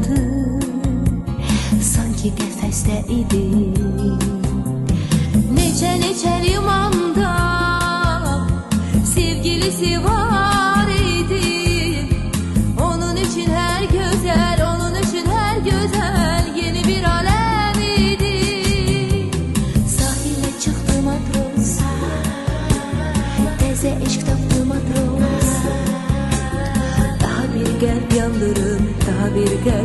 vardı, sanki qəfəsdə idi. Neçə limanda sevgilisi var idi. Onun için her güzel, onun için her güzel yeni bir alem idi. Sahile çıktı matros, teze eşk taptı matros. Daha bir kalp yandırıp, daha bir kalp